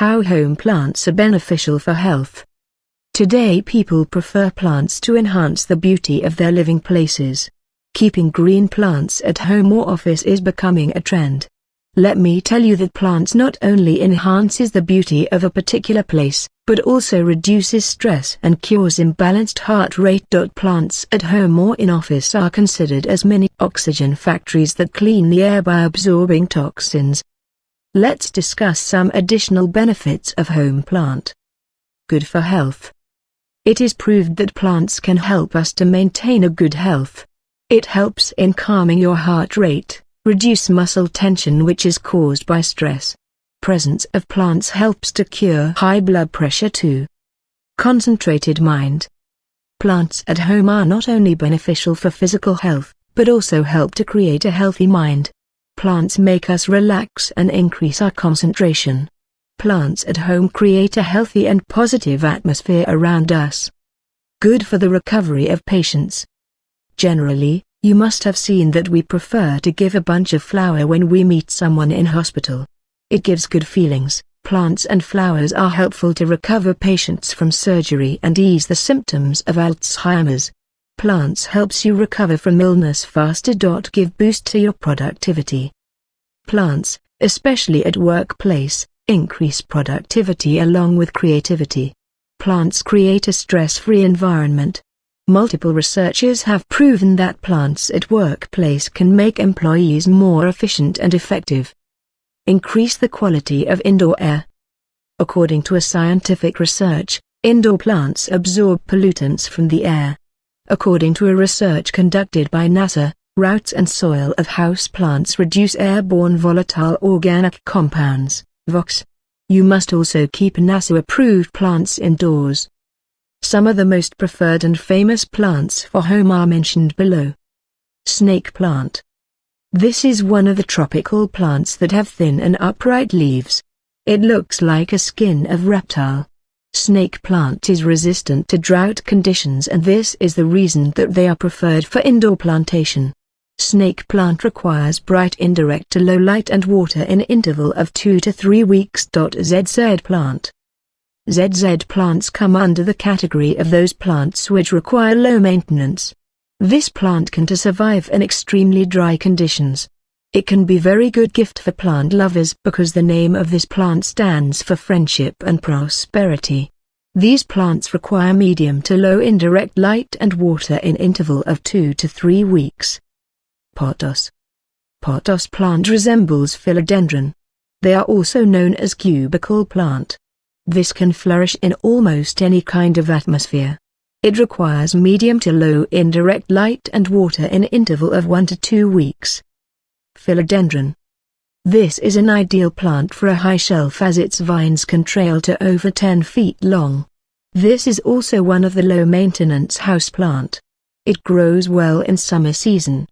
how home plants are beneficial for health. Today people prefer plants to enhance the beauty of their living places. Keeping green plants at home or office is becoming a trend. Let me tell you that plants not only enhances the beauty of a particular place, but also reduces stress and cures imbalanced heart rate. Plants at home or in office are considered as mini oxygen factories that clean the air by absorbing toxins. Let's discuss some additional benefits of home plant. Good for health. It is proved that plants can help us to maintain a good health. It helps in calming your heart rate, reduce muscle tension which is caused by stress. Presence of plants helps to cure high blood pressure too. Concentrated mind. Plants at home are not only beneficial for physical health, but also help to create a healthy mind. Plants make us relax and increase our concentration. Plants at home create a healthy and positive atmosphere around us. Good for the recovery of patients. Generally, you must have seen that we prefer to give a bunch of flower when we meet someone in hospital. It gives good feelings. Plants and flowers are helpful to recover patients from surgery and ease the symptoms of Alzheimer's. Plants helps you recover from illness faster. Give boost to your productivity. Plants, especially at workplace, increase productivity along with creativity. Plants create a stress-free environment. Multiple researchers have proven that plants at workplace can make employees more efficient and effective. Increase the quality of indoor air. According to a scientific research, indoor plants absorb pollutants from the air. According to a research conducted by NASA, roots and soil of house plants reduce airborne volatile organic compounds, VOX. You must also keep NASA-approved plants indoors. Some of the most preferred and famous plants for home are mentioned below. Snake plant. This is one of the tropical plants that have thin and upright leaves. It looks like a skin of reptile. Snake plant is resistant to drought conditions and this is the reason that they are preferred for indoor plantation. Snake plant requires bright indirect to low light and water in interval of 2 to 3 weeks. ZZ plant. ZZ plants come under the category of those plants which require low maintenance. This plant can survive in extremely dry conditions. It can be very good gift for plant lovers because the name of this plant stands for friendship and prosperity. These plants require medium to low indirect light and water in interval of 2 to 3 weeks. Pothos. Pothos plant resembles philodendron. They are also known as cubicle plant. This can flourish in almost any kind of atmosphere. It requires medium to low indirect light and water in interval of 1 to 2 weeks. Philodendron. This is an ideal plant for a high shelf as its vines can trail to over 10 feet long. This is also one of the low-maintenance house plant. It grows well in summer season.